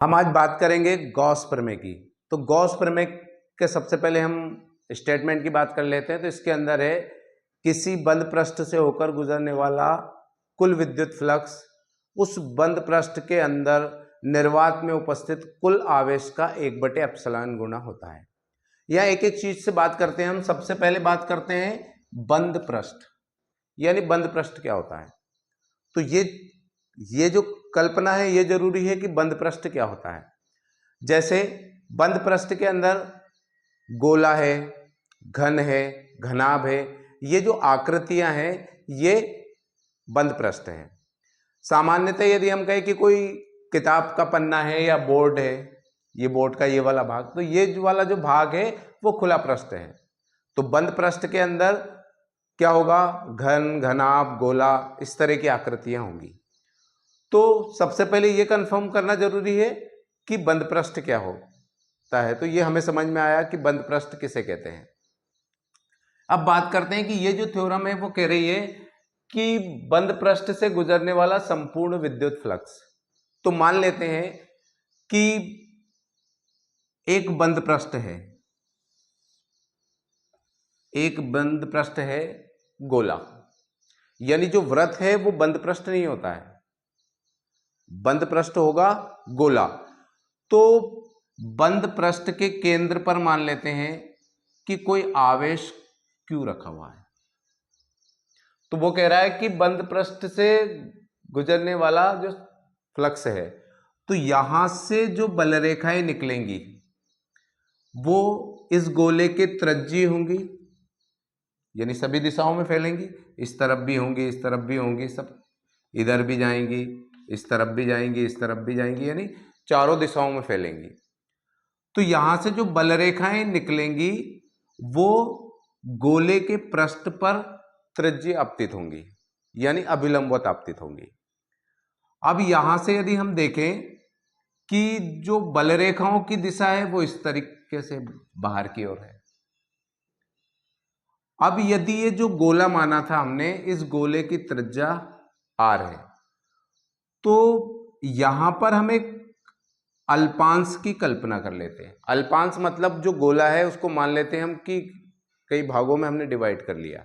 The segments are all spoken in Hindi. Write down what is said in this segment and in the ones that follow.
हम आज बात करेंगे गॉस प्रमेय की। तो गॉस प्रमेय के सबसे पहले हम स्टेटमेंट की बात कर लेते हैं। तो इसके अंदर है किसी बंद पृष्ठ से होकर गुजरने वाला कुल विद्युत फ्लक्स उस बंद पृष्ठ के अंदर निर्वात में उपस्थित कुल आवेश का 1/ε गुना होता है। यह एक एक चीज से बात करते हैं। हम सबसे पहले बात करते हैं बंद पृष्ठ, यानी बंद पृष्ठ क्या होता है। तो ये जो कल्पना है ये जरूरी है कि बंद पृष्ठ क्या होता है। जैसे बंद पृष्ठ के अंदर गोला है, घन है, घनाभ है, ये जो आकृतियां हैं ये बंद पृष्ठ है। सामान्यतः यदि हम कहें कि कोई किताब का पन्ना है या बोर्ड है, ये बोर्ड का ये वाला भाग, तो ये वाला जो भाग है वो खुला पृष्ठ है। तो बंद पृष्ठ के अंदर क्या होगा, घन, घनाभ, गोला, इस तरह की आकृतियां होंगी। तो सबसे पहले ये कंफर्म करना जरूरी है कि बंद पृष्ठ क्या होता है। तो ये हमें समझ में आया कि बंद पृष्ठ किसे कहते हैं। अब बात करते हैं कि ये जो थ्योरम है वो कह रही है कि बंद पृष्ठ से गुजरने वाला संपूर्ण विद्युत फ्लक्स। तो मान लेते हैं कि एक बंद पृष्ठ है, एक बंद पृष्ठ है गोला, यानी जो वृत्त है वो बंद पृष्ठ नहीं होता है, बंद पृष्ठ होगा गोला। तो बंद पृष्ठ के केंद्र पर मान लेते हैं कि कोई आवेश Q रखा हुआ है। तो वो कह रहा है कि बंद पृष्ठ से गुजरने वाला जो फ्लक्स है, तो यहां से जो बलरेखाएं निकलेंगी वो इस गोले के त्रिज्यीय होंगी, यानी सभी दिशाओं में फैलेंगी। इस तरफ भी होंगी, इस तरफ भी होंगी, सब इधर भी जाएंगी, इस तरफ भी जाएंगी, इस तरफ भी जाएंगी, यानी चारों दिशाओं में फैलेंगी। तो यहां से जो बलरेखाएं निकलेंगी वो गोले के पृष्ठ पर त्रिज्यीय आपतित होंगी, यानी अभिलंबवत आपतित होंगी। अब यहां से यदि हम देखें कि जो बलरेखाओं की दिशा है वो इस तरीके से बाहर की ओर है। अब यदि ये जो गोला माना था हमने, इस गोले की त्रिज्या r है, तो यहां पर हम एक अल्पांश की कल्पना कर लेते हैं। अल्पांश मतलब जो गोला है उसको मान लेते हैं हम कि कई भागों में हमने डिवाइड कर लिया,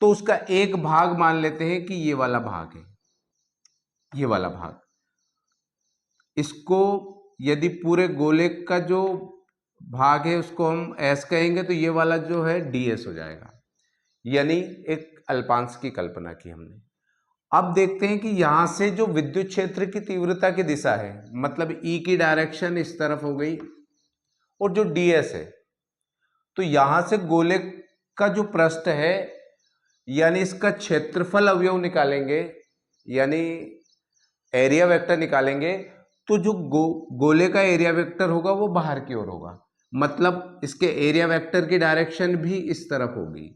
तो उसका एक भाग मान लेते हैं कि ये वाला भाग है, ये वाला भाग। इसको यदि पूरे गोले का जो भाग है उसको हम S कहेंगे, तो ये वाला जो है ds हो जाएगा, यानी एक अल्पांश की कल्पना की हमने। अब देखते हैं कि यहां से जो विद्युत क्षेत्र की तीव्रता की दिशा है, मतलब E की डायरेक्शन इस तरफ हो गई, और जो ds है, तो यहां से गोले का जो पृष्ठ है यानी इसका क्षेत्रफल अवयव निकालेंगे, यानी एरिया वेक्टर निकालेंगे, तो जो गोले का एरिया वेक्टर होगा वो बाहर की ओर होगा, मतलब इसके एरिया वेक्टर की डायरेक्शन भी इस तरफ होगी,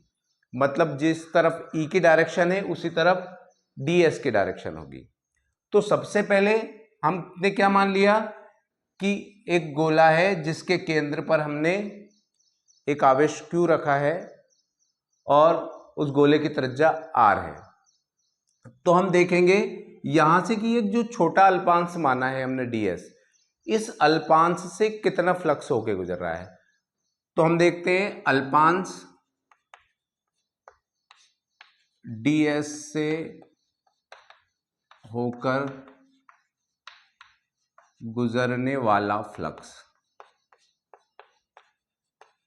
मतलब जिस तरफ E की डायरेक्शन है उसी तरफ ds की डायरेक्शन होगी। तो सबसे पहले हमने क्या मान लिया कि एक गोला है जिसके केंद्र पर हमने एक आवेश Q रखा है और उस गोले की त्रिज्या r है। तो हम देखेंगे यहां से कि एक जो छोटा अल्पांश माना है हमने ds, इस अल्पांश से कितना फ्लक्स होके गुजर रहा है। तो हम देखते हैं अल्पांश ds से होकर गुजरने वाला फ्लक्स,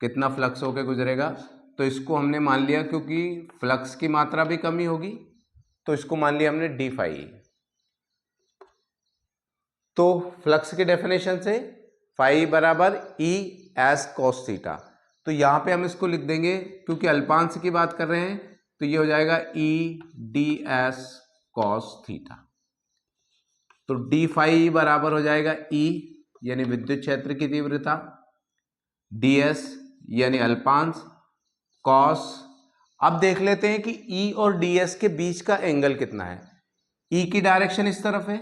कितना फ्लक्स होकर गुजरेगा। तो इसको हमने मान लिया, क्योंकि फ्लक्स की मात्रा भी कमी होगी, तो इसको मान लिया हमने d फाई। तो फ्लक्स की डेफिनेशन से फाई बराबर E S cos थीटा। तो यहां पे हम इसको लिख देंगे, क्योंकि अल्पांश की बात कर रहे हैं, तो ये हो जाएगा E ds cos थीटा। तो d फाई बराबर हो जाएगा E यानी विद्युत क्षेत्र की तीव्रता, ds यानी अल्पांश, cos। अब देख लेते हैं कि E और ds के बीच का एंगल कितना है। E की डायरेक्शन इस तरफ है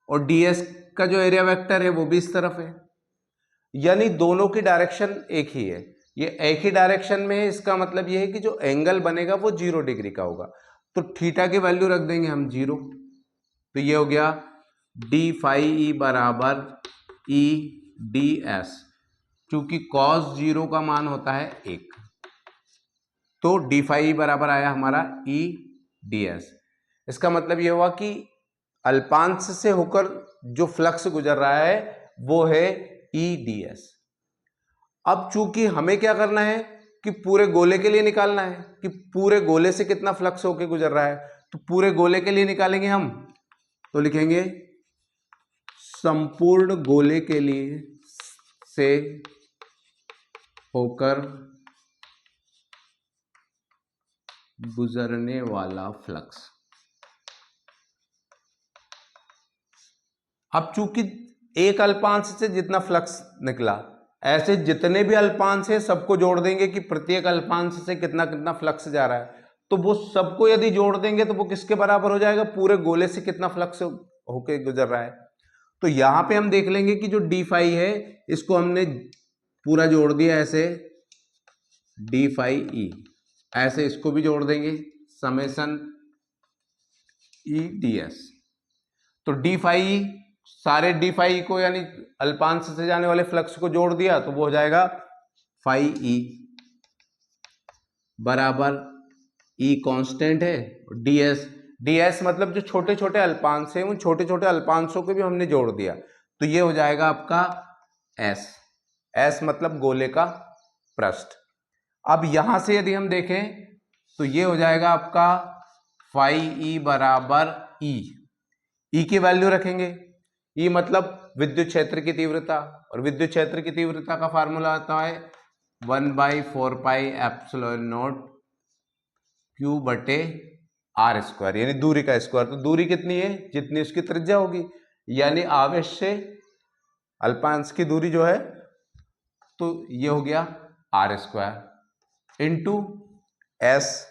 और ds का जो एरिया वेक्टर है वो भी इस तरफ है, यानी दोनों की डायरेक्शन एक ही है। ये एक ही डायरेक्शन में है, इसका मतलब ये है कि जो एंगल बनेगा वो 0 डिग्री का होगा। तो थीटा की वैल्यू रख देंगे हम 0। तो ये हो गया d फाई E बराबर ई डी एस, चूंकि कॉस 0 का मान होता है 1, तो डी फाई बराबर आया हमारा ई डी एस। इसका मतलब ये हुआ कि अल्पांश से होकर जो फ्लक्स गुजर रहा है वो है ई डी एस। अब चूंकि हमें क्या करना है कि पूरे गोले के लिए निकालना है कि पूरे गोले से कितना फ्लक्स होकर गुजर रहा है, तो पूरे गोले के लिए निकालेंगे हम, तो लिखेंगे संपूर्ण गोले के लिए से होकर गुजरने वाला फ्लक्स। अब चूंकि एक अल्पांश से जितना फ्लक्स निकला, ऐसे जितने भी अल्पांश है सबको जोड़ देंगे कि प्रत्येक अल्पांश से कितना कितना फ्लक्स जा रहा है, तो वो सबको यदि जोड़ देंगे तो वो किसके बराबर हो जाएगा, पूरे गोले से कितना फ्लक्स होके गुजर रहा है। तो यहां पे हम देख लेंगे कि जो डी फाई है इसको हमने पूरा जोड़ दिया ऐसे, डी फाई ई, ऐसे इसको भी जोड़ देंगे समेसन ई डी एस। तो डी फाई, सारे डी फाई को यानी अल्पांश से जाने वाले फ्लक्स को जोड़ दिया तो वो हो जाएगा फाई ई बराबर ई कांस्टेंट है, डी एस, डी एस मतलब जो छोटे छोटे अल्पांश है उन छोटे छोटे अल्पांशों को भी हमने जोड़ दिया, तो ये हो जाएगा आपका एस, एस मतलब गोले का पृष्ठ। अब यहां से यदि हम देखें तो ये हो जाएगा आपका फाई ई बराबर ई, ई की वैल्यू रखेंगे, ई मतलब विद्युत क्षेत्र की तीव्रता, और विद्युत क्षेत्र की तीव्रता का फार्मूला आता है 1/4πε0 क्यू बटे आर स्क्वायर, यानी दूरी का स्क्वायर। तो दूरी कितनी है, जितनी उसकी त्रिज्या होगी, यानी आवेश से अल्पांश की दूरी जो है तो ये हो गया r square into s,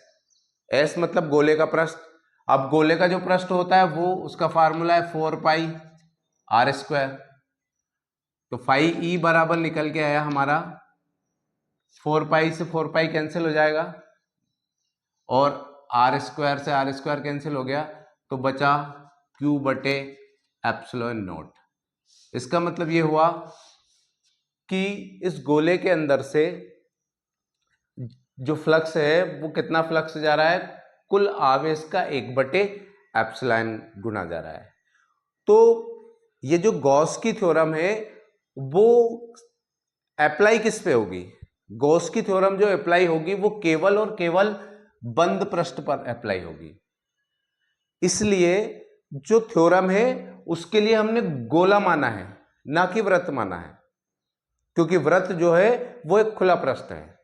s मतलब गोले का पृष्ठ। अब गोले का जो पृष्ठ होता है वो उसका फार्मूला है 4π आर स्क्वायर, तो फाई ई बराबर निकल के आया हमारा 4π से 4π कैंसिल हो जाएगा और आर स्क्वायर से आर स्क्वायर कैंसिल हो गया, तो बचा क्यू बटे एप्सिलॉन नॉट। इसका मतलब ये हुआ कि इस गोले के अंदर से जो फ्लक्स है वो कितना फ्लक्स जा रहा है, कुल आवेश का 1/एप्सिलॉन गुना जा रहा है। तो ये जो गॉस की थ्योरम है वो अप्लाई किस पे होगी, गॉस की थ्योरम जो अप्लाई होगी वो केवल और केवल बंद पृष्ठ पर अप्लाई होगी। इसलिए जो थ्योरम है उसके लिए हमने गोला माना है, ना कि वृत्त माना है, क्योंकि वृत्त जो है वो एक खुला पृष्ठ है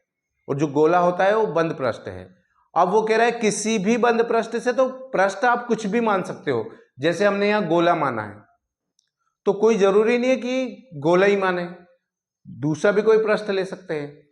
और जो गोला होता है वो बंद पृष्ठ है। अब वो कह रहा है किसी भी बंद पृष्ठ से, तो पृष्ठ आप कुछ भी मान सकते हो, जैसे हमने यहां गोला माना है तो कोई जरूरी नहीं है कि गोला ही माने, दूसरा भी कोई पृष्ठ ले सकते हैं।